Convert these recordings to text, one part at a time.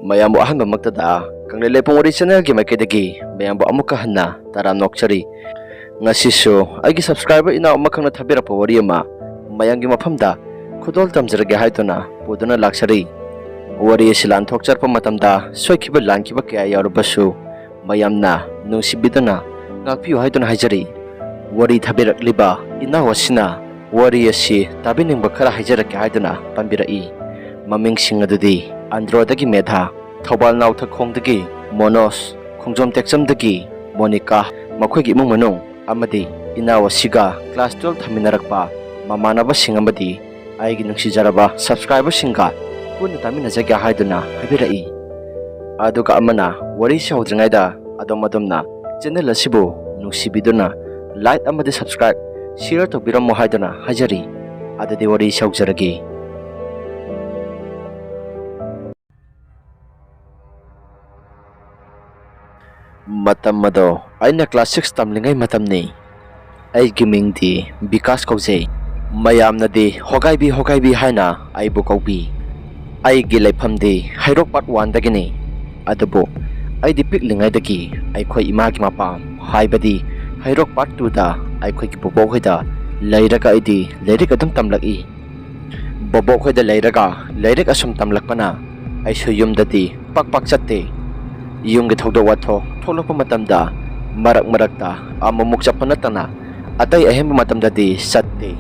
ꯃꯌꯥꯝꯕꯨ ꯑꯍꯥꯟꯕꯃꯛꯇꯗ ꯀꯪꯂꯩ ꯄꯨꯡ ꯋꯥꯔꯤ ꯆꯦꯅꯦꯜꯒꯤ ꯃꯥꯏꯀꯩꯗꯒꯤ ꯃꯌꯥꯝꯕꯨ ꯑꯃꯨꯛꯀ ꯍꯟꯅ ꯇꯔꯥꯝ ꯅꯣꯛꯆꯔꯤ. ꯉꯁꯤꯁꯨ ꯑꯩꯒꯤ ꯁꯕꯁꯀ꯭ꯔꯥꯏꯕꯔ ꯏꯅꯥꯎ ꯑꯃꯈꯛꯅ ꯊꯥꯕꯤꯔꯛꯄ ꯋꯥꯔꯤ ꯑꯃ ꯃꯌꯥꯝꯒꯤ ꯃꯐꯝꯗ ꯈꯨꯗꯣꯜ ꯇꯝꯖꯔꯒꯦ ꯍꯥꯏꯗꯨꯅ ꯄꯨꯗꯨꯅ ꯂꯥꯛꯆꯔꯤ. ꯋꯥꯔꯤ ꯑꯁꯤ ꯂꯥꯟꯊꯣꯛꯆꯔꯛꯄ ꯃꯇꯝꯗ ꯁꯣꯏꯈꯤꯕ ꯂꯥꯟꯈꯤꯕ ꯀꯌꯥ ꯌꯥꯎꯔꯕꯁꯨ ꯃꯌꯥꯝꯅ ꯅꯨꯡꯁꯤꯕꯤꯗꯨꯅ ꯉꯥꯛꯄꯤꯌꯨ ꯍꯥꯏꯗꯨꯅ ꯍꯥꯏꯖꯔꯤ. ꯋꯥꯔꯤ ꯊꯥꯕꯤꯔꯛꯂꯤꯕ ꯏꯅꯥꯎ ꯑꯁꯤꯅ ꯋꯥꯔꯤ ꯑꯁꯤ ꯇꯥꯕꯤꯅꯤꯡꯕ ꯈꯔ ꯍꯥꯏꯖꯔꯛꯀꯦ ꯍꯥꯏꯗꯨꯅ ꯄꯥꯝꯕꯤꯔꯛꯏ. ꯃꯃꯤꯡꯁꯤꯡ ꯑꯗꯨꯗꯤ ꯑꯟꯗ꯭ꯔꯣꯗꯒꯤ ꯃꯦꯙꯥ, ꯊꯧꯕꯥꯜ ꯅꯥꯎꯊꯈꯣꯡꯗꯒꯤ ꯃꯣꯅꯣꯖ, ꯈꯣꯡꯖꯣꯝ ꯇꯦꯛꯆꯝꯗꯒꯤ ꯃꯣꯅꯤꯀꯥ, ꯃꯈꯣꯏꯒꯤ ꯏꯃꯨꯡ ꯃꯅꯨꯡ ꯑꯃꯗꯤ ꯏꯅꯥꯎ ꯑꯁꯤꯒ ꯀ꯭ꯂꯥꯁ 12 ꯊꯝꯃꯤꯟꯅꯔꯛꯄ ꯃꯃꯥꯟꯅꯕꯁꯤꯡ ꯑꯃꯗꯤ ꯑꯩꯒꯤ ꯅꯨꯡꯁꯤꯖꯔꯕ ꯁꯕꯁꯀ꯭ꯔꯥꯏꯕꯔꯁꯤꯡꯒ ꯄꯨꯟꯅ ꯇꯥꯃꯤꯟꯅꯖꯒꯦ ꯍꯥꯏꯗꯨꯅ ꯍꯥꯏꯕꯤꯔꯛꯏ. ꯑꯗꯨꯒ ꯑꯃꯅ ꯋꯥꯔꯤꯁꯤ ꯍꯧꯗ꯭ꯔꯤꯉꯩꯗ ꯑꯗꯣꯝꯅ ꯆꯦꯅꯦꯜ ꯑꯁꯤꯕꯨ ꯅꯨꯡꯁꯤꯕꯤꯗꯨꯅ ꯂꯥꯏꯛ ꯑꯃꯗꯤ ꯁꯕꯁꯀ꯭ꯔꯥꯏꯕ, ꯁꯤꯌꯔ ꯇꯧꯕꯤꯔꯝꯃꯨ ꯍꯥꯏꯗꯨꯅ ꯍꯥꯏꯖꯔꯤ. ꯑꯗꯨꯗꯤ ꯋꯥꯔꯤ ꯍꯧꯖꯔꯒꯦ. ꯃꯇꯝ ꯑꯗꯣ ꯑꯩꯅ ꯀ꯭ꯂꯥꯁ 6 ꯇꯝꯂꯤꯉꯩ ꯃꯇꯝꯅꯤ. ꯑꯩꯒꯤ ꯃꯤꯡꯗꯤ ꯕꯤꯀꯥꯁ ꯀꯧꯖꯩ. ꯃꯌꯥꯝꯅꯗꯤ ꯍꯣꯒꯥꯏꯕꯤ ꯍꯥꯏꯅ ꯑꯩꯕꯨ ꯀꯧꯕꯤ. ꯑꯩꯒꯤ ꯂꯩꯐꯝꯗꯤ ꯍꯩꯔꯣꯛ ꯄꯥꯔꯠ 1ꯗꯒꯤꯅꯤ. ꯑꯗꯨꯕꯨ ꯑꯩꯗꯤ ꯄꯤꯛꯂꯤꯉꯩꯗꯒꯤ ꯑꯩꯈꯣꯏ ꯏꯃꯥꯒꯤ ꯃꯄꯥꯝ ꯍꯥꯏꯕꯗꯤ ꯍꯩꯔꯣꯛ ꯄꯥꯔꯠ 2ꯗ ꯑꯩꯈꯣꯏꯒꯤ ꯕꯣꯕꯣꯛꯍꯣꯏꯗ ꯂꯩꯔꯒ ꯑꯩꯗꯤ ꯂꯥꯏꯔꯤꯛ ꯑꯗꯨꯝ ꯇꯝꯂꯛꯏ. ꯕꯣꯕꯣꯛꯍꯣꯏꯗ ꯂꯩꯔꯒ ꯂꯥꯏꯔꯤꯛ ꯑꯁꯨꯝ ꯇꯝꯂꯛꯄꯅ ꯑꯩꯁꯨ ꯌꯨꯝꯗꯗꯤ ꯄꯥꯛ ꯆꯠꯇꯦ. ꯌꯨꯝꯒꯤ ꯊꯧꯗꯣꯛ ꯋꯥꯊꯣꯛ ꯊꯣꯛꯂꯛꯄ ꯃꯇꯝꯗ ꯃꯔꯛꯇ ꯑꯃꯨꯛ ꯆꯠꯄ ꯅꯠꯇꯅ ꯑꯇꯩ ꯑꯍꯦꯟꯕ ꯃꯇꯝꯗꯗꯤ ꯆꯠꯇꯦ.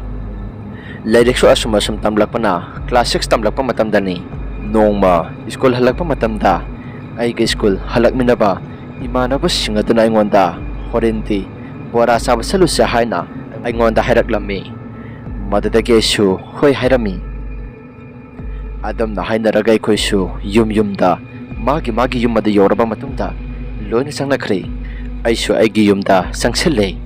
ꯂꯥꯏꯔꯤꯛꯁꯨ ꯑꯁꯨꯝ ꯇꯝꯂꯛꯄꯅ ꯀ꯭ꯂꯥꯁ 6 ꯇꯝꯂꯛꯄ ꯃꯇꯝꯗꯅꯤ ꯅꯣꯡꯃ ꯁ꯭ꯀꯨꯜ ꯍꯜꯂꯛꯄ ꯃꯇꯝꯗ ꯑꯩꯒꯤ ꯁ꯭ꯀꯨꯜ ꯍꯜꯂꯛꯃꯤꯟꯅꯕ ꯏꯃꯥꯟꯅꯕꯁꯤꯡ ꯑꯗꯨꯅ ꯑꯩꯉꯣꯟꯗ ꯍꯣꯔꯦꯟꯗꯤ ꯕꯣꯔꯥ ꯆꯥꯕ ꯆꯠꯂꯨꯁꯦ ꯍꯥꯏꯅ ꯑꯩꯉꯣꯟꯗ ꯍꯥꯏꯔꯛꯂꯝꯃꯤ. ꯃꯗꯨꯗꯒꯤ ꯑꯩꯁꯨ ꯍꯣꯏ ꯍꯥꯏꯔꯝꯃꯤ. ꯑꯗꯨꯝꯅ ꯍꯥꯏꯅꯔꯒ ꯑꯩꯈꯣꯏꯁꯨ ꯌꯨꯝꯗ ꯃꯥꯒꯤ ꯌꯨꯝ ꯑꯗꯨ ꯌꯧꯔꯕ ꯃꯇꯨꯡꯗ ꯂꯣꯏꯅ ꯆꯪꯅꯈ꯭ꯔꯦ. ꯑꯩꯁꯨ ꯑꯩꯒꯤ ꯌꯨꯝꯗ ꯆꯪꯁꯤꯜꯂꯦ.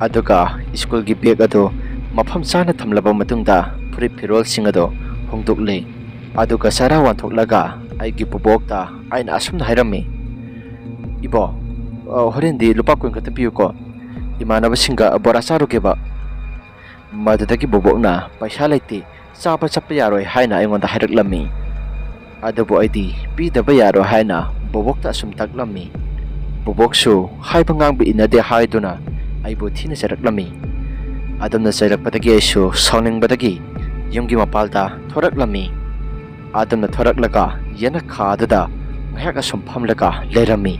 ꯑꯗꯨꯒ ꯁ꯭ꯀꯨꯜꯒꯤ ꯕꯦꯒ ꯑꯗꯨ ꯃꯐꯝ ꯆꯥꯅ ꯊꯝꯂꯕ ꯃꯇꯨꯡꯗ ꯐꯨꯔꯤꯠ ꯐꯤꯔꯣꯜꯁꯤꯡ ꯑꯗꯨ ꯍꯣꯡꯗꯣꯛꯂꯦ. ꯑꯗꯨꯒ ꯆꯔꯥ ꯋꯥꯟꯊꯣꯛꯂꯒ ꯑꯩꯒꯤ ꯕꯣꯕꯣꯛꯇ ꯑꯩꯅ ꯑꯁꯨꯝꯅ ꯍꯥꯏꯔꯝꯃꯤ. ꯏꯕꯣ, ꯍꯣꯔꯦꯟꯗꯤ ꯂꯨꯄꯥ 20 ꯈꯛꯇ ꯄꯤꯌꯨꯀꯣ, ꯏꯃꯥꯟꯅꯕꯁꯤꯡꯒ ꯕꯣꯔꯥ ꯆꯥꯔꯨꯒꯦꯕ. ꯃꯗꯨꯗꯒꯤ ꯕꯣꯕꯣꯛꯅ ꯄꯩꯁꯥ ꯂꯩꯇꯦ, ꯆꯥꯕ ꯆꯠꯄ ꯌꯥꯔꯣꯏ ꯍꯥꯏꯅ ꯑꯩꯉꯣꯟꯗ ꯍꯥꯏꯔꯛꯂꯝꯃꯤ. ꯑꯗꯨꯕꯨ ꯑꯩꯗꯤ ꯄꯤꯗꯕ ꯌꯥꯔꯣꯏ ꯍꯥꯏꯅ ꯕꯣꯕꯣꯛꯇ ꯑꯁꯨꯝ ꯇꯥꯛꯂꯝꯃꯤ. ꯕꯣꯕꯣꯛꯁꯨ ꯍꯥꯏꯕ ꯉꯥꯡꯕ ꯏꯟꯅꯗꯦ ꯍꯥꯏꯗꯨꯅ ꯑꯩꯕꯨ ꯊꯤꯅ ꯆꯩꯔꯛꯂꯝꯃꯤ. ꯑꯗꯨꯝꯅ ꯆꯩꯔꯛꯄꯗꯒꯤ ꯑꯩꯁꯨ ꯁꯥꯎꯅꯤꯡꯕꯗꯒꯤ ꯌꯨꯝꯒꯤ ꯃꯄꯥꯜꯗ ꯊꯣꯔꯛꯂꯝꯃꯤ. ꯑꯗꯨꯝꯅ ꯊꯣꯔꯛꯂꯒ ꯌꯦꯅꯈꯥ ꯑꯗꯨꯗ ꯉꯥꯏꯍꯥꯛ ꯑꯁꯨꯝ ꯐꯝꯂꯒ ꯂꯩꯔꯝꯃꯤ.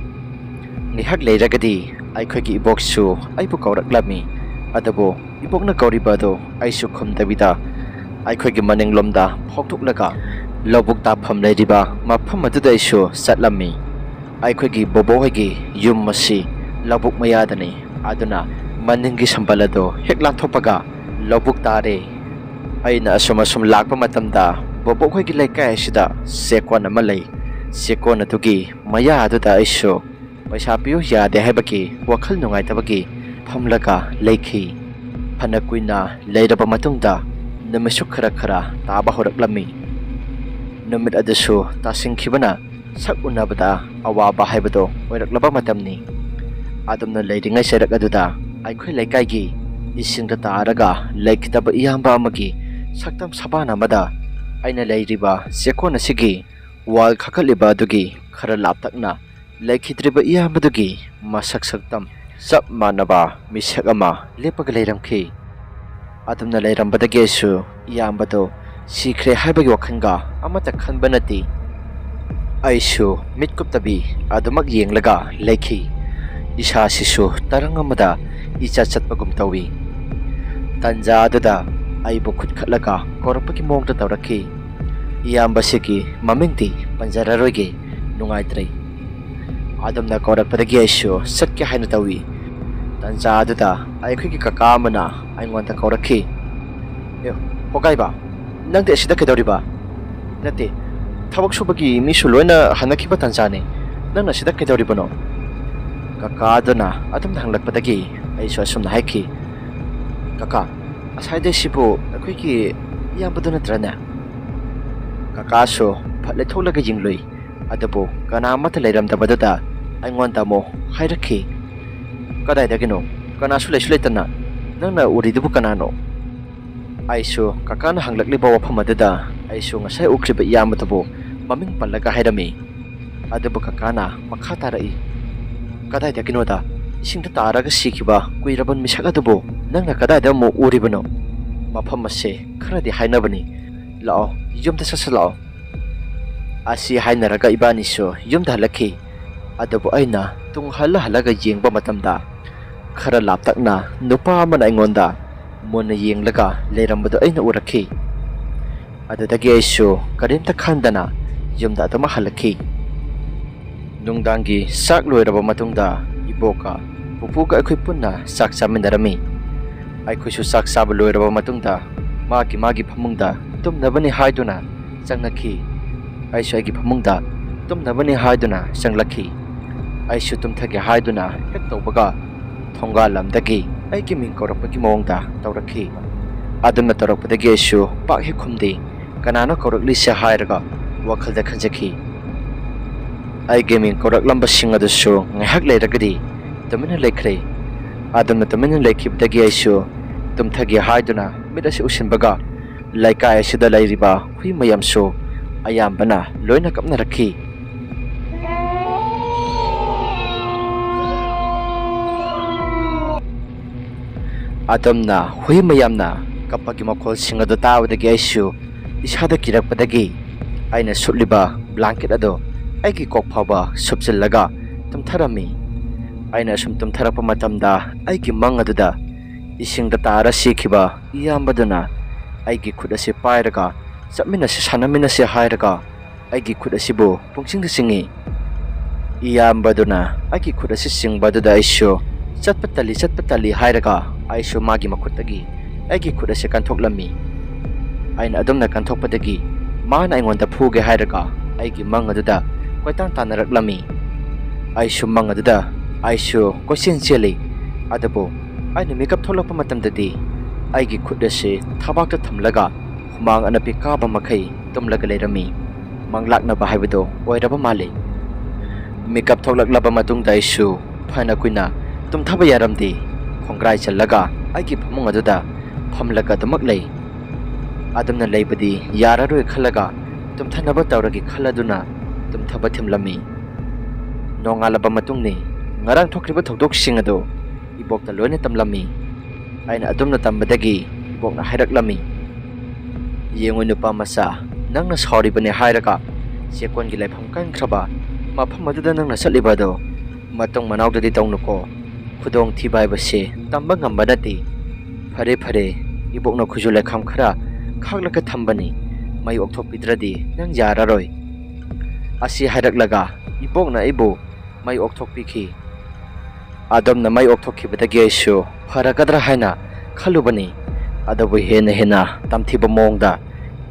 ꯉꯥꯏꯍꯥꯛ ꯂꯩꯔꯒꯗꯤ ꯑꯩꯈꯣꯏꯒꯤ ꯏꯕꯣꯛꯁꯨ ꯑꯩꯕꯨ ꯀꯧꯔꯛꯂꯝꯃꯤ. ꯑꯗꯨꯕꯨ ꯏꯕꯣꯛꯅ ꯀꯧꯔꯤꯕ ꯑꯗꯨ ꯑꯩꯁꯨ ꯈꯨꯝꯗꯕꯤꯗ ꯑꯩꯈꯣꯏꯒꯤ ꯃꯅꯤꯡꯂꯣꯝꯗ ꯐꯥꯎꯊꯣꯛꯂꯒ ꯂꯧꯕꯨꯛ ꯇꯥꯐꯝ ꯂꯩꯔꯤꯕ ꯃꯐꯝ ꯑꯗꯨꯗ ꯑꯩꯁꯨ ꯆꯠꯂꯝꯃꯤ. ꯑꯩꯈꯣꯏꯒꯤ ꯕꯣꯕꯣꯛꯍꯣꯏꯒꯤ ꯌꯨꯝ ꯑꯁꯤ ꯂꯧꯕꯨꯛ ꯃꯌꯥꯗꯅꯤ. ꯑꯗꯨꯅ ꯃꯅꯤꯡꯒꯤ ꯁꯝꯕꯜ ꯑꯗꯨ ꯍꯦꯛ ꯂꯥꯟꯊꯣꯛꯄꯒ ꯂꯧꯕꯨꯛ ꯇꯥꯔꯦ. ꯑꯩꯅ ꯑꯁꯨꯝ ꯂꯥꯛꯄ ꯃꯇꯝꯗ ꯕꯣꯕꯣꯛꯍꯣꯏꯒꯤ ꯂꯩꯀꯥꯏ ꯑꯁꯤꯗ ꯆꯦꯛꯀꯣꯟ ꯑꯃ ꯂꯩ. ꯆꯦꯛꯀꯣꯟ ꯑꯗꯨꯒꯤ ꯃꯌꯥ ꯑꯗꯨꯗ ꯑꯩꯁꯨ ꯄꯩꯁꯥ ꯄꯤꯌꯨ ꯌꯥꯗꯦ ꯍꯥꯏꯕꯒꯤ ꯋꯥꯈꯜ ꯅꯨꯡꯉꯥꯏꯇꯕꯒꯤ ꯐꯝꯂꯒ ꯂꯩꯈꯤ. ꯐꯅ ꯀꯨꯏꯅ ꯂꯩꯔꯕ ꯃꯇꯨꯡꯗ ꯅꯨꯃꯤꯠꯁꯨ ꯈꯔ ꯇꯥꯕ ꯍꯧꯔꯛꯂꯝꯃꯤ. ꯅꯨꯃꯤꯠ ꯑꯗꯨꯁꯨ ꯇꯥꯁꯤꯟꯈꯤꯕꯅ ꯁꯛ ꯎꯅꯕꯗ ꯑꯋꯥꯕ ꯍꯥꯏꯕꯗꯣ ꯑꯣꯏꯔꯛꯂꯕ ꯃꯇꯝꯅꯤ. ꯑꯗꯨꯝꯅ ꯂꯩꯔꯤꯉꯩ ꯆꯩꯔꯛ ꯑꯗꯨꯗ ꯑꯩꯈꯣꯏ ꯂꯩꯀꯥꯏꯒꯤ ꯏꯁꯤꯡꯗ ꯇꯥꯔꯒ ꯂꯩꯈꯤꯗꯕ ꯏꯌꯥꯝꯕ ꯑꯃꯒꯤ ꯁꯛꯇꯝ ꯁꯕꯥꯟ ꯑꯃꯗ ꯑꯩꯅ ꯂꯩꯔꯤꯕ ꯆꯦꯛꯀꯣꯟ ꯑꯁꯤꯒꯤ ꯋꯥꯜ ꯀꯥꯈꯠꯂꯤꯕ ꯑꯗꯨꯒꯤ ꯈꯔ ꯂꯥꯞꯇꯛꯅ ꯂꯩꯈꯤꯗ꯭ꯔꯤꯕ ꯏꯌꯥꯝꯕꯗꯨꯒꯤ ꯃꯁꯛ ꯁꯛꯇꯝ ꯆꯞ ꯃꯥꯟꯅꯕ ꯃꯤꯁꯛ ꯑꯃ ꯂꯦꯞꯄꯒ ꯂꯩꯔꯝꯈꯤ. ꯑꯗꯨꯝꯅ ꯂꯩꯔꯝꯕꯗꯒꯤ ꯑꯩꯁꯨ ꯏꯌꯥꯝꯕꯗꯣ ꯁꯤꯈ꯭ꯔꯦ ꯍꯥꯏꯕꯒꯤ ꯋꯥꯈꯜꯒ ꯑꯃꯠꯇ ꯈꯟꯕ ꯅꯠꯇꯦ. ꯑꯩꯁꯨ ꯃꯤꯠ ꯀꯨꯞꯇꯕꯤ ꯑꯗꯨꯃꯛ ꯌꯦꯡꯂꯒ ꯂꯩꯈꯤ. ꯏꯁꯥꯁꯤꯁꯨ ꯇꯔꯪ ꯑꯃꯗ ꯏꯆꯠ ꯆꯠꯄꯒꯨꯝ ꯇꯧꯏ. ꯇꯟꯖꯥ ꯑꯗꯨꯗ ꯑꯩꯕꯨ ꯈꯨꯠꯈꯠꯂꯒ ꯀꯧꯔꯛꯄꯒꯤ ꯃꯑꯣꯡꯗ ꯇꯧꯔꯛꯈꯤ. ꯏꯌꯥꯝꯕꯁꯤꯒꯤ ꯃꯃꯤꯡꯗꯤ ꯄꯟꯖꯔꯔꯣꯏꯒꯦ, ꯅꯨꯡꯉꯥꯏꯇ꯭ꯔꯦ. ꯑꯗꯨꯝꯅ ꯀꯧꯔꯛꯄꯗꯒꯤ ꯑꯩꯁꯨ ꯆꯠꯀꯦ ꯍꯥꯏꯅ ꯇꯧꯏ. ꯇꯟꯖꯥ ꯑꯗꯨꯗ ꯑꯩꯈꯣꯏꯒꯤ ꯀꯀꯥ ꯑꯃꯅ ꯑꯩꯉꯣꯟꯗ ꯀꯧꯔꯛꯈꯤ. ꯍꯣꯒꯥꯏꯕ, ꯅꯪꯗꯤ ꯑꯁꯤꯗ ꯀꯩꯗꯧꯔꯤꯕ? ꯅꯠꯇꯦ, ꯊꯕꯛ ꯁꯨꯕꯒꯤ ꯃꯤꯁꯨ ꯂꯣꯏꯅ ꯍꯟꯅꯈꯤꯕ ꯇꯟꯖꯥꯅꯤ. ꯅꯪꯅ ꯑꯁꯤꯗ ꯀꯩꯗꯧꯔꯤꯕꯅꯣ? ꯀꯀꯥ ꯑꯗꯨꯅ ꯑꯗꯨꯝꯅ ꯍꯪꯂꯛꯄꯗꯒꯤ ꯑꯩꯁꯨ ꯑꯁꯨꯝꯅ ꯍꯥꯏꯈꯤ. ꯀꯀꯥ, ꯑꯁꯥꯏꯗꯁꯤꯕꯨ ꯑꯩꯈꯣꯏꯒꯤ ꯏꯌꯥꯝꯕꯗꯨ ꯅꯠꯇ꯭ꯔꯅꯦ? ꯀꯀꯥꯁꯨ ꯐꯠ ꯂꯩꯊꯣꯛꯂꯒ ꯌꯦꯡꯂꯨꯏ. ꯑꯗꯨꯕꯨ ꯀꯅꯥ ꯑꯃꯠꯇ ꯂꯩꯔꯝꯗꯕꯗꯨꯗ ꯑꯩꯉꯣꯟꯗ ꯑꯃꯨꯛ ꯍꯥꯏꯔꯛꯈꯤ. ꯀꯗꯥꯏꯗꯒꯤꯅꯣ? ꯀꯅꯥꯁꯨ ꯂꯩꯁꯨ ꯂꯩꯇꯅ ꯅꯪꯅ ꯎꯔꯤꯗꯨꯕꯨ ꯀꯅꯥꯅꯣ? ꯑꯩꯁꯨ ꯀꯀꯥꯅ ꯍꯪꯂꯛꯂꯤꯕ ꯋꯥꯐꯝ ꯑꯗꯨꯗ ꯑꯩꯁꯨ ꯉꯁꯥꯏ ꯎꯈ꯭ꯔꯤꯕ ꯏꯌꯥꯝꯕꯗꯨꯕꯨ ꯃꯃꯤꯡ ꯄꯜꯂꯒ ꯍꯥꯏꯔꯝꯃꯤ. ꯑꯗꯨꯕꯨ ꯀꯀꯥꯅ ꯃꯈꯥ ꯇꯥꯔꯛꯏ, ꯀꯗꯥꯏꯗꯒꯤꯅꯣꯗ ꯏꯁꯤꯡꯗ ꯇꯥꯔꯒ ꯁꯤꯈꯤꯕ ꯀꯨꯏꯔꯕ ꯃꯤꯁꯛ ꯑꯗꯨꯕꯨ ꯅꯪꯅ ꯀꯗꯥꯏꯗ ꯑꯃꯨꯛ ꯎꯔꯤꯕꯅꯣ? ꯃꯐꯝ ꯑꯁꯦ ꯈꯔꯗꯤ ꯍꯥꯏꯅꯕꯅꯤ, ꯂꯥꯛꯑꯣ ꯌꯨꯝꯗ ꯆꯠꯁꯤ ꯂꯥꯛꯑꯣ꯫ ꯑꯁꯤ ꯍꯥꯏꯅꯔꯒ ꯏꯕꯥꯅꯤꯁꯨ ꯌꯨꯝꯗ ꯍꯜꯂꯛꯈꯤ꯫ ꯑꯗꯨꯕꯨ ꯑꯩꯅ ꯇꯨꯡ ꯍꯜꯂꯒ ꯌꯦꯡꯕ ꯃꯇꯝꯗ ꯈꯔ ꯂꯥꯞꯇꯛꯅ ꯅꯨꯄꯥ ꯑꯃꯅ ꯑꯩꯉꯣꯟꯗ ꯃꯨꯟꯅ ꯌꯦꯡꯂꯒ ꯂꯩꯔꯝꯕꯗꯨ ꯑꯩꯅ ꯎꯔꯛꯈꯤ꯫ ꯑꯗꯨꯗꯒꯤ ꯑꯩꯁꯨ ꯀꯔꯤꯝꯇ ꯈꯟꯗꯅ ꯌꯨꯝꯗ ꯑꯗꯨꯃꯛ ꯍꯜꯂꯛꯈꯤ꯫ ꯅꯨꯡꯗꯥꯡꯒꯤ ꯆꯥꯛ ꯂꯣꯏꯔꯕ ꯃꯇꯨꯡꯗ ꯏꯕꯣꯛꯀ ꯄꯨꯄꯨꯒ ꯑꯩꯈꯣꯏ ꯄꯨꯟꯅ ꯆꯥꯛ ꯆꯥꯃꯤꯟꯅꯔꯝꯃꯤ꯫ ꯑꯩꯈꯣꯏꯁꯨ ꯆꯥꯛ ꯆꯥꯕ ꯂꯣꯏꯔꯕ ꯃꯇꯨꯡꯗ ꯃꯥꯒꯤ ꯐꯃꯨꯡꯗ ꯇꯨꯝꯅꯕꯅꯤ ꯍꯥꯏꯗꯨꯅ ꯆꯪꯂꯛꯈꯤ꯫ ꯑꯩꯁꯨ ꯑꯩꯒꯤ ꯐꯃꯨꯡꯗ ꯇꯨꯝꯅꯕꯅꯤ ꯍꯥꯏꯗꯨꯅ ꯆꯪꯂꯛꯈꯤ꯫ ꯑꯩꯁꯨ ꯇꯨꯝꯊꯒꯦ ꯍꯥꯏꯗꯨꯅ ꯍꯦꯛ ꯇꯧꯕꯒ ꯊꯣꯡꯒꯥꯜ ꯂꯝꯗꯒꯤ ꯑꯩꯒꯤ ꯃꯤꯡ ꯀꯧꯔꯛꯄꯒꯤ ꯃꯑꯣꯡꯗ ꯇꯧꯔꯛꯈꯤ꯫ ꯑꯗꯨꯝꯅ ꯇꯧꯔꯛꯄꯗꯒꯤ ꯑꯩꯁꯨ ꯄꯥꯛ ꯍꯦꯛ ꯈꯨꯝꯗꯦ꯫ ꯀꯅꯥꯅꯣ ꯀꯧꯔꯛꯂꯤꯁꯦ ꯍꯥꯏꯔꯒ ꯋꯥꯈꯜꯗ ꯈꯟꯖꯈꯤ꯫ ꯑꯩꯒꯤ ꯃꯤꯡ ꯀꯧꯔꯛꯂꯝꯕꯁꯤꯡ ꯑꯗꯨꯁꯨ ꯉꯥꯏꯍꯥꯛ ꯂꯩꯔꯒꯗꯤ ꯇꯨꯃꯤꯟꯅ ꯂꯩꯈ꯭ꯔꯦ꯫ ꯑꯗꯨꯝꯅ ꯇꯨꯃꯤꯟꯅ ꯂꯩꯈꯤꯕꯗꯒꯤ ꯑꯩꯁꯨ ꯇꯨꯝꯊꯒꯦ ꯍꯥꯏꯗꯨꯅ ꯃꯤꯠ ꯑꯁꯤ ꯎꯏꯁꯤꯟꯕꯒ ꯂꯩꯀꯥꯏ ꯑꯁꯤꯗ ꯂꯩꯔꯤꯕ ꯍꯨꯏ ꯃꯌꯥꯝꯁꯨ ꯑꯌꯥꯝꯕꯅ ꯂꯣꯏꯅ ꯀꯞꯅꯔꯛꯈꯤ꯫ ꯑꯗꯨꯝꯅ ꯍꯨꯏ ꯃꯌꯥꯝꯅ ꯀꯞꯄꯒꯤ ꯃꯈꯣꯜꯁꯤꯡ ꯑꯗꯨ ꯇꯥꯕꯗꯒꯤ ꯑꯩꯁꯨ ꯏꯁꯥꯗ ꯀꯤꯔꯛꯄꯗꯒꯤ ꯑꯩꯅ ꯁꯨꯞꯂꯤꯕ ꯕ꯭ꯂꯥꯡꯀꯦꯠ ꯑꯗꯨ ꯑꯩꯒꯤ ꯀꯣꯛ ꯐꯥꯎꯕ ꯁꯨꯞꯆꯤꯜꯂꯒ ꯇꯨꯝꯊꯔꯝꯃꯤ꯫ ꯑꯩꯅ ꯑꯁꯨꯝ ꯇꯨꯝꯊꯔꯛꯄ ꯃꯇꯝꯗ ꯑꯩꯒꯤ ꯃꯪ ꯑꯗꯨꯗ ꯏꯁꯤꯡꯗ ꯇꯥꯔ ꯁꯤꯈꯤꯕ ꯏꯌꯥꯝꯕꯗꯨꯅ ꯑꯩꯒꯤ ꯈꯨꯠ ꯑꯁꯤ ꯄꯥꯏꯔꯒ ꯆꯠꯃꯤꯟꯅꯁꯤ ꯁꯥꯟꯅꯃꯤꯟꯅꯁꯤ ꯍꯥꯏꯔꯒ ꯑꯩꯒꯤ ꯈꯨꯠ ꯑꯁꯤꯕꯨ ꯄꯨꯡꯆꯤꯡꯗ ꯆꯤꯡꯏ꯫ ꯏꯌꯥꯝꯕꯗꯨꯅ ꯑꯩꯒꯤ ꯈꯨꯠ ꯑꯁꯤ ꯆꯤꯡꯕ ꯑꯗꯨꯗ ꯑꯩꯁꯨ ꯆꯠꯄ ꯇꯜꯂꯤ ꯍꯥꯏꯔꯒ ꯑꯩꯁꯨ ꯃꯥꯒꯤ ꯃꯈꯨꯠꯇꯒꯤ ꯑꯩꯒꯤ ꯈꯨꯠ ꯑꯁꯤ ꯀꯟꯊꯣꯛꯂꯝꯃꯤ꯫ ꯑꯩꯅ ꯑꯗꯨꯝꯅ ꯀꯟꯊꯣꯛꯄꯗꯒꯤ ꯃꯥꯅ ꯑꯩꯉꯣꯟꯗ ꯐꯨꯒꯦ ꯍꯥꯏꯔꯒ ꯑꯩꯒꯤ ꯃꯪ ꯑꯗꯨꯗ ꯀꯣꯏꯇꯥꯟ ꯇꯥꯟꯅꯔꯛꯂꯝꯃꯤ꯫ ꯑꯩꯁꯨ ꯃꯪ ꯑꯗꯨꯗ ꯑꯩꯁꯨ ꯀꯣꯏꯆꯦꯟ ꯆꯦꯜꯂꯤ꯫ ꯑꯗꯨꯕꯨ ꯑꯩꯅ ꯃꯤꯀꯞ ꯊꯣꯛꯂꯛꯄ ꯃꯇꯝꯗꯗꯤ ꯑꯩꯒꯤ ꯈꯨꯠ ꯑꯁꯤ ꯊꯕꯥꯛꯇ ꯊꯝꯂꯒ ꯍꯨꯃꯥꯡ ꯑꯅꯞꯄꯤ ꯀꯥꯕ ꯃꯈꯩ ꯇꯨꯝꯂꯒ ꯂꯩꯔꯝꯃꯤ꯫ ꯃꯪꯂꯥꯛꯅꯕ ꯍꯥꯏꯕꯗꯣ ꯑꯣꯏꯔꯕ ꯃꯥꯜꯂꯤ꯫ ꯃꯤꯀꯞ ꯊꯣꯛꯂꯛꯂꯕ ꯃꯇꯨꯡꯗ ꯑꯩꯁꯨ ꯐꯅ ꯀꯨꯏꯅ ꯇꯨꯝꯊꯕ ꯌꯥꯔꯝꯗꯦ꯫ ꯈꯣꯡꯒ꯭ꯔꯥꯏ ꯆꯜꯂꯒ ꯑꯩꯒꯤ ꯐꯃꯨꯡ ꯑꯗꯨꯗ ꯐꯝꯂꯒ ꯑꯗꯨꯃꯛ ꯂꯩ꯫ ꯑꯗꯨꯝꯅ ꯂꯩꯕꯗꯤ ꯌꯥꯔꯔꯣꯏ ꯈꯜꯂꯒ ꯇꯨꯝꯊꯅꯕ ꯇꯧꯔꯒꯦ ꯈꯜꯂꯗꯨꯅ ꯇꯨꯝꯊꯕ ꯊꯤꯡꯂꯝꯃꯤ꯫ ꯅꯣꯡꯉꯥꯜꯂꯕ ꯃꯇꯨꯡꯅꯤ ꯉꯔꯥꯡ ꯊꯣꯛꯈꯤꯕ ꯊꯧꯗꯣꯛꯁꯤꯡ ꯑꯗꯨ ꯏꯕꯣꯛꯇ ꯂꯣꯏꯅ ꯇꯝꯂꯝꯃꯤ꯫ ꯑꯩꯅ ꯑꯗꯨꯝꯅ ꯇꯝꯕꯗꯒꯤ ꯏꯕꯣꯛꯅ ꯍꯥꯏꯔꯛꯂꯝꯃꯤ, ꯌꯦꯡꯉꯨ ꯅꯨꯄꯥ ꯃꯆꯥ, ꯅꯪꯅ ꯁꯥꯎꯔꯤꯕꯅꯦ ꯍꯥꯏꯔꯒ ꯆꯦꯛꯀꯣꯟꯒꯤ ꯂꯩꯐꯝ ꯀꯟꯈ꯭ꯔꯕ ꯃꯐꯝ ꯑꯗꯨꯗ ꯅꯪꯅ ꯆꯠꯂꯤꯕ ꯑꯗꯣ ꯃꯇꯨꯡ ꯃꯅꯥꯎꯗꯗꯤ ꯇꯧꯅꯨꯀꯣ꯫ ꯈꯨꯗꯣꯡꯊꯤꯕ ꯍꯥꯏꯕꯁꯦ ꯇꯝꯕ ꯉꯝꯕ ꯅꯠꯇꯦ꯫ ꯐꯔꯦ ꯏꯕꯣꯛꯅ ꯈꯨꯖꯨ ꯂꯩꯈꯥꯝ ꯈꯔ ꯈꯥꯛꯂꯒ ꯊꯝꯕꯅꯤ, ꯃꯩ ꯑꯣꯛꯊꯣꯛꯄꯤꯗ꯭ꯔꯗꯤ ꯅꯪ ꯌꯥꯔꯔꯣꯏ꯫ ꯑꯁꯤ ꯍꯥꯏꯔꯛꯂꯒ ꯏꯕꯣꯛꯅ ꯑꯩꯕꯨ ꯃꯩ ꯑꯣꯛꯊꯣꯛꯄꯤꯈꯤ꯫ ꯑꯗꯨꯝꯅ ꯃꯩ ꯑꯣꯛꯊꯣꯛꯈꯤꯕꯗꯒꯤ ꯑꯩꯁꯨ ꯐꯔꯒꯗ꯭ꯔꯥ ꯍꯥꯏꯅ ꯈꯜꯂꯨꯕꯅꯤ꯫ ꯑꯗꯨꯕꯨ ꯍꯦꯟꯅ ꯇꯝꯊꯤꯕ ꯃꯑꯣꯡꯗ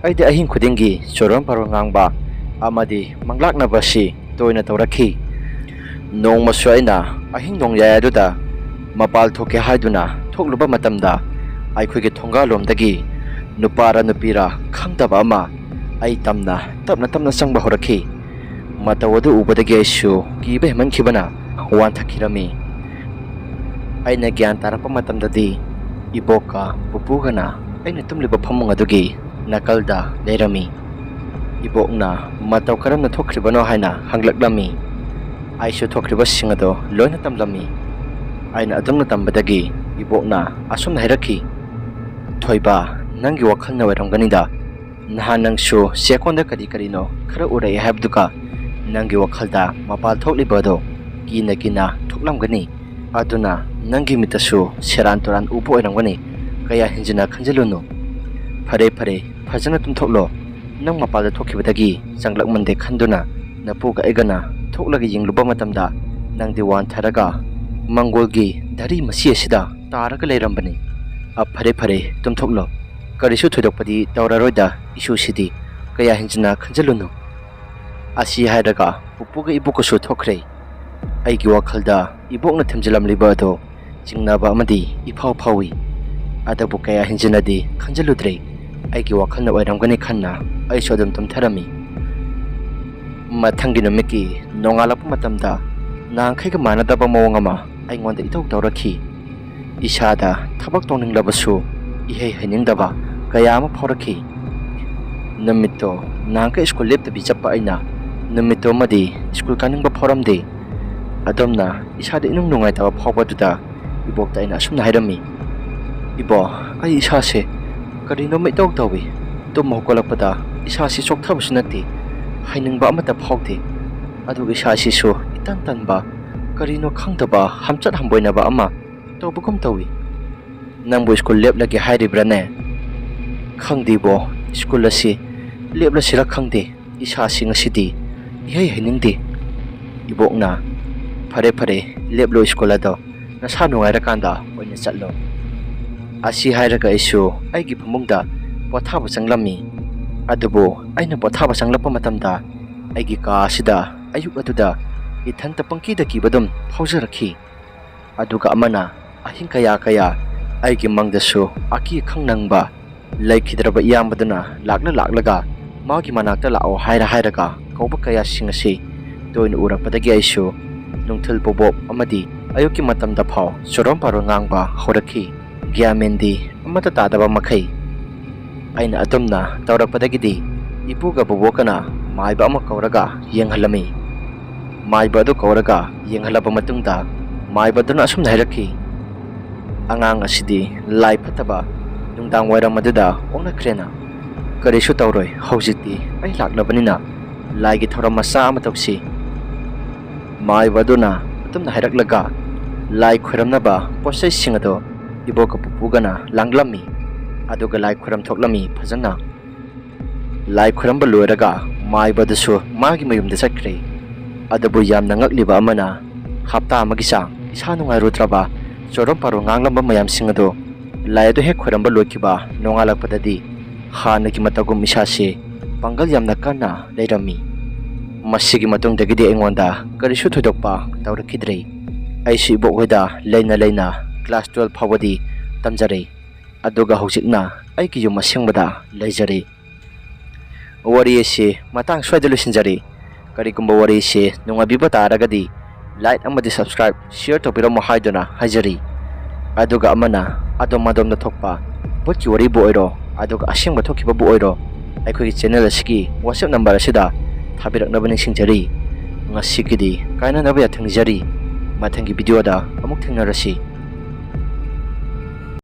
ꯑꯩꯗꯤ ꯑꯍꯤꯡ ꯈꯨꯗꯤꯡꯒꯤ ꯆꯣꯔꯣꯟ ꯄꯥꯔꯣꯟ ꯉꯥꯡꯕ ꯑꯃꯗꯤ ꯃꯪꯂꯥꯛꯅꯕ ꯑꯁꯤ ꯇꯣꯏꯅ ꯇꯧꯔꯛꯈꯤ꯫ ꯅꯣꯡꯃꯁꯨ ꯑꯩꯅ ꯑꯍꯤꯡ ꯅꯣꯡꯌꯥꯏ ꯑꯗꯨꯗ ꯃꯄꯥꯜ ꯊꯣꯛꯀꯦ ꯍꯥꯏꯗꯨꯅ ꯊꯣꯛꯂꯨꯕ ꯃꯇꯝꯗ ꯑꯩꯈꯣꯏꯒꯤ ꯊꯣꯡꯒꯥꯜꯂꯣꯝꯗꯒꯤ ꯅꯨꯄꯥꯔ ꯅꯨꯄꯤꯔ ꯈꯪꯗꯕ ꯑꯃ ꯑꯩ ꯇꯞꯅ ꯆꯪꯕ ꯍꯧꯔꯛꯈꯤ꯫ ꯃꯇꯧ ꯑꯗꯨ ꯎꯕꯗꯒꯤ ꯑꯩꯁꯨ ꯀꯤꯕ ꯍꯦꯟꯃꯟꯈꯤꯕꯅ ꯋꯥꯟꯊꯈꯤꯔꯝꯃꯤ꯫ ꯑꯩꯅ ꯒ꯭ꯌꯥꯟ ꯇꯥꯔꯛꯄ ꯃꯇꯝꯗꯗꯤ ꯏꯕꯣꯛꯀ ꯄꯨꯄꯨꯒꯅ ꯑꯩꯅ ꯇꯨꯝꯂꯤꯕ ꯐꯃꯨꯡ ꯑꯗꯨꯒꯤ ꯅꯥꯀꯜꯗ ꯂꯩꯔꯝꯃꯤ꯫ ꯏꯕꯣꯛꯅ ꯃꯇꯧ ꯀꯔꯝꯅ ꯊꯣꯛꯈ꯭ꯔꯤꯕꯅꯣ ꯍꯥꯏꯅ ꯍꯪꯂꯛꯂꯝꯃꯤ꯫ ꯑꯩꯁꯨ ꯊꯣꯛꯈ꯭ꯔꯤꯕꯁꯤꯡ ꯑꯗꯣ ꯂꯣꯏꯅ ꯇꯝꯂꯝꯃꯤ꯫ ꯑꯩꯅ ꯑꯗꯨꯝꯅ ꯇꯝꯕꯗꯒꯤ ꯏꯕꯣꯛꯅ ꯑꯁꯨꯝꯅ ꯍꯥꯏꯔꯛꯈꯤ, ꯊꯣꯏꯕ, ꯅꯪꯒꯤ ꯋꯥꯈꯜꯅ ꯑꯣꯏꯔꯝꯒꯅꯤꯗ꯫ ꯅꯍꯥꯟ ꯅꯪꯁꯨ ꯆꯦꯛꯀꯣꯟꯗ ꯀꯔꯤꯅꯣ ꯈꯔ ꯎꯔꯛꯑꯦ ꯍꯥꯏꯕꯗꯨꯒ ꯅꯪꯒꯤ ꯋꯥꯈꯜꯗ ꯃꯄꯥꯜ ꯊꯣꯛꯂꯤꯕ ꯑꯗꯣ ꯀꯤꯅ ꯊꯣꯛꯂꯝꯒꯅꯤ꯫ ꯑꯗꯨꯅ ꯅꯪꯒꯤ ꯃꯤꯠꯇꯁꯨ ꯁꯦꯔꯥꯟ ꯇꯨꯔꯥꯟ ꯎꯕ ꯑꯣꯏꯔꯝꯒꯅꯤ꯫ ꯀꯌꯥ ꯍꯦꯟꯖꯤꯟꯅ ꯈꯟꯖꯤꯜꯂꯨꯅꯨ꯫ ꯐꯔꯦ ꯐꯖꯅ ꯇꯨꯝꯊꯣꯛꯂꯣ꯫ ꯅꯪ ꯃꯄꯥꯜꯗ ꯊꯣꯛꯈꯤꯕꯗꯒꯤ ꯆꯪꯂꯛꯃꯟꯗꯦ ꯈꯟꯗꯨꯅ ꯅꯄꯨꯒ ꯑꯩꯒꯅ ꯊꯣꯛꯂꯒ ꯌꯦꯡꯂꯨꯕ ꯃꯇꯝꯗ ꯅꯪꯗꯤ ꯋꯥꯟꯊꯔꯒ ꯃꯪꯒꯣꯜꯒꯤ ꯙꯔꯤ ꯃꯁꯤ ꯑꯁꯤꯗ ꯇꯥꯔꯒ ꯂꯩꯔꯝꯕꯅꯤ꯫ ꯐꯔꯦ ꯇꯨꯝꯊꯣꯛꯂꯣ꯫ ꯀꯔꯤꯁꯨ ꯊꯣꯏꯗꯣꯛꯄꯗꯤ ꯇꯧꯔꯔꯣꯏꯗ ꯏꯁꯨꯁꯤꯗꯤ, ꯀꯌꯥ ꯍꯦꯟꯖꯤꯟꯅ ꯈꯟꯖꯤꯜꯂꯨꯅꯨ꯫ ꯑꯁꯤ ꯍꯥꯏꯔꯒ ꯄꯨꯄꯨꯒ ꯏꯕꯣꯛꯀꯁꯨ ꯊꯣꯛꯈ꯭ꯔꯦ꯫ ꯑꯩꯒꯤ ꯋꯥꯈꯜꯗ ꯏꯕꯣꯛꯅ ꯊꯝꯖꯤꯜꯂꯝꯂꯤꯕ ꯑꯗꯣ ꯆꯤꯡꯅꯕ ꯑꯃꯗꯤ ꯏꯐꯥꯎ ꯐꯥꯎꯏ꯫ ꯑꯗꯨꯕꯨ ꯀꯌꯥ ꯍꯦꯟꯖꯤꯟꯅꯗꯤ ꯈꯟꯖꯤꯜꯂꯨꯗ꯭ꯔꯦ꯫ ꯑꯩꯒꯤ ꯋꯥꯈꯜꯅ ꯑꯣꯏꯔꯝꯒꯅꯤ ꯈꯟꯅ ꯑꯩꯁꯨ ꯑꯗꯨꯝ ꯇꯨꯝꯊꯔꯝꯃꯤ꯫ ꯃꯊꯪꯒꯤ ꯅꯨꯃꯤꯠꯀꯤ ꯅꯣꯡꯉꯥꯜꯂꯛꯄ ꯃꯇꯝꯗ ꯅꯍꯥꯟꯈꯩꯒ ꯃꯥꯟꯅꯗꯕ ꯃꯑꯣꯡ ꯑꯃ ꯑꯩꯉꯣꯟꯗ ꯏꯇꯧ ꯇꯧꯔꯛꯈꯤ꯫ ꯏꯁꯥꯗ ꯊꯕꯛ ꯇꯧꯅꯤꯡꯂꯕꯁꯨ ꯏꯍꯩ ꯍꯩꯅꯤꯡꯗꯕ ꯀꯌꯥ ꯑꯃ ꯐꯥꯎꯔꯛꯈꯤ꯫ ꯅꯨꯃꯤꯠꯇꯣ ꯅꯍꯥꯟꯈꯩ ꯁ꯭ꯀꯨꯜ ꯂꯦꯞꯇꯕꯤ ꯆꯠꯄ ꯑꯩꯅ Numittomadi school kaning ba forum day. Adomna isada inung nungay tawa phawbaduda ibokta ina asumna hairami. Ibo ai isase karino mai tawg tawi tum hokolakpada isasi sokthabsu nati hainingba amata phawti adu isasi su itan tanba karino khangdaba hamchat hamboinaba ama tawbugum tawi nangbo school lep lagi hairibrane khangdibo school asi lepla sira khangde isasi ngasidi ihai hainingdi ibokna fare leplo school ado nasa nungairakkanda oina chatlo asi hairaga isu aigi phamungda pothaba changlami adubo aina pothaba changlappa matamda aigi ka asida ayuk aduda ithanta pangkida kibadum phaujarakhi aduga amana ahing kaya aigi mangdasu aki khangnangba laikhidraba iyambaduna laklaga magi manakta lao hairaga kauba kaya singasi toina urapadagi aisu nungthil bobob amadi ayuki matamda phau sorom paro ngangba horakhi gyamendi amata tadaba makhai aina adumna tawrakpadagidi ipuga bobokana maiba ama kauraga yenghalami maiba adu kauraga yenghalaba matungda maiba duna asum nairakhi angang asidi lai phataba nungdang wairam maduda ongna krena karisu tawroi hojikti ai laklabanina laigi thoram masa ama tawsi maiba duna atumna hairaklaga lai khoramnaba posai singado iboka pupugana langlami aduga lai khoram thoklami phajana lai khoramba loiraga maiba dasu magi mayumda sakre adabu yamna ngagliba amana hapta amagi sang isa nungai rutraba chorom paro nganglamba mayam singado lai adu hek khoramba lokiba nongalakpadadi hanaki matagum misase pangal yamna kana leirami masigi matungdagidi engonda karisu thodokpa tawrakidrei aisi bokhoida leina class 12 phawadi tamjare aduga hojikna aigi yum asingbada leijare wari ase matang swaida lusinjare karigumba wari ase nungabiba taragadi like amadi subscribe share topiramo haiduna hajari aduga amana adomadomna thokpa botki wari bo oiro aduga asingba thokiba bo oiro aikhogi channel asigi whatsapp number asida thabiraknaba ningsingjari ngasigidi kaina nabya thangjari mathangi video da amuk thengnarasi